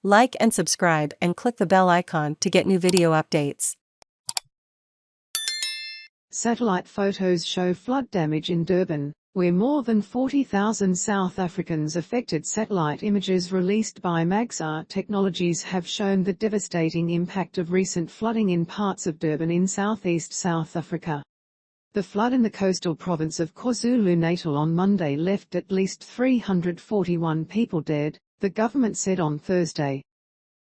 Like and subscribe and click the bell icon to get new video updates. Satellite photos show flood damage in Durban, where more than 40,000 South Africans affected. Satellite images released by Maxar Technologies have shown the devastating impact of recent flooding in parts of Durban in southeast South Africa. The flood in the coastal province of KwaZulu Natal on Monday left at least 341 people dead, the government said on Thursday.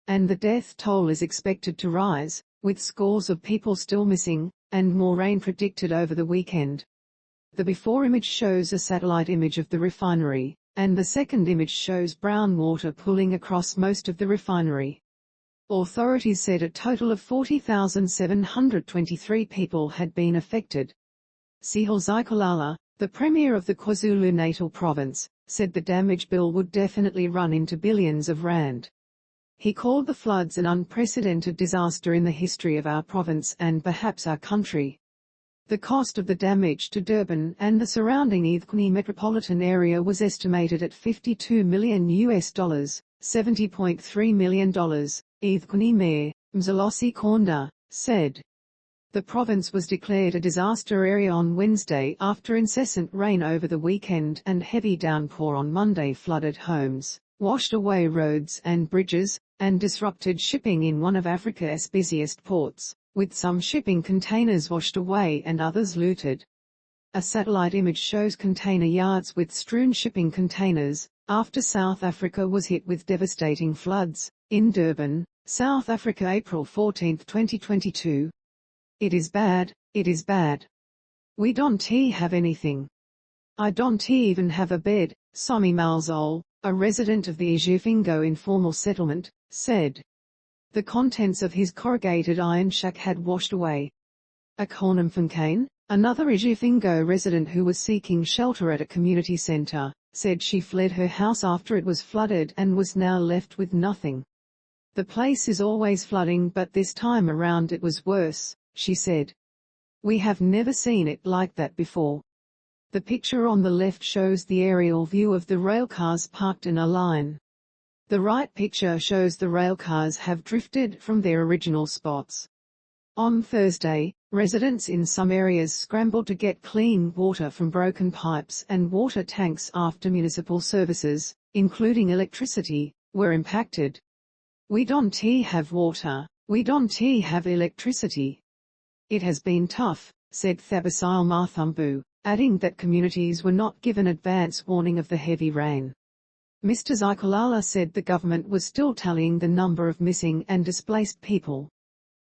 And the death toll is expected to rise, with scores of people still missing, and more rain predicted over the weekend. The before image shows a satellite image of the refinery, and the second image shows brown water pooling across most of the refinery. Authorities said a total of 40,723 people had been affected. Sihle Zikalala, the premier of the KwaZulu Natal province, said the damage bill would definitely run into billions of rand. He called the floods an unprecedented disaster in the history of our province and perhaps our country. The cost of the damage to Durban and the surrounding eThekwini metropolitan area was estimated at $52 million, $70.3 million, eThekwini Mayor, Mxolosi Kaunda, said. The province was declared a disaster area on Wednesday after incessant rain over the weekend and heavy downpour on Monday flooded homes, washed away roads and bridges, and disrupted shipping in one of Africa's busiest ports, with some shipping containers washed away and others looted. A satellite image shows container yards with strewn shipping containers, after South Africa was hit with devastating floods, in Durban, South Africa, April 14, 2022. It is bad, it is bad. We don't have anything. I don't even have a bed, Somi Malizole, a resident of the Isiphingo informal settlement, said. The contents of his corrugated iron shack had washed away. Akhona Mfencane, another Isiphingo resident who was seeking shelter at a community center, said she fled her house after it was flooded and was now left with nothing. The place is always flooding, but this time around it was worse, she said. We have never seen it like that before. The picture on the left shows the aerial view of the railcars parked in a line. The right picture shows the railcars have drifted from their original spots. On Thursday, residents in some areas scrambled to get clean water from broken pipes and water tanks after municipal services, including electricity, were impacted. We don't have water, we don't have electricity. It has been tough, said Thabisile Mathumbu, adding that communities were not given advance warning of the heavy rain. Mr. Zikalala said the government was still tallying the number of missing and displaced people.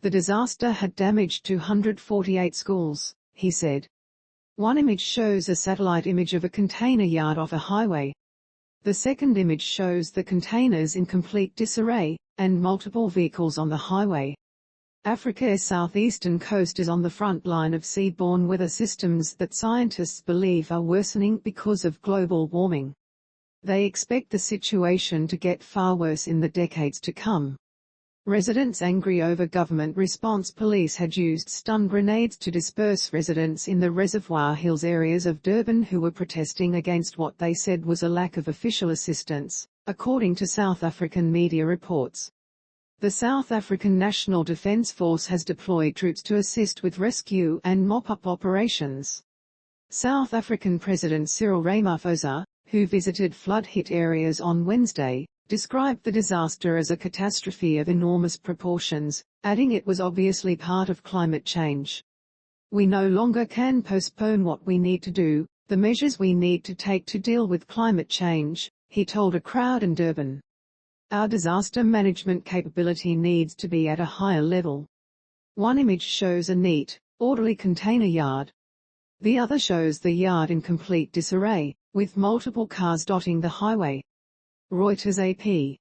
The disaster had damaged 248 schools, he said. One image shows a satellite image of a container yard off a highway. The second image shows the containers in complete disarray, and multiple vehicles on the highway. Africa's southeastern coast is on the front line of seaborne weather systems that scientists believe are worsening because of global warming. They expect the situation to get far worse in the decades to come. Residents angry over government response. Police had used stun grenades to disperse residents in the Reservoir Hills areas of Durban who were protesting against what they said was a lack of official assistance, according to South African media reports. The South African National Defence Force has deployed troops to assist with rescue and mop-up operations. South African President Cyril Ramaphosa, who visited flood-hit areas on Wednesday, described the disaster as a catastrophe of enormous proportions, adding it was obviously part of climate change. We no longer can postpone what we need to do, the measures we need to take to deal with climate change, he told a crowd in Durban. Our disaster management capability needs to be at a higher level. One image shows a neat, orderly container yard. The other shows the yard in complete disarray, with multiple cars dotting the highway. Reuters AP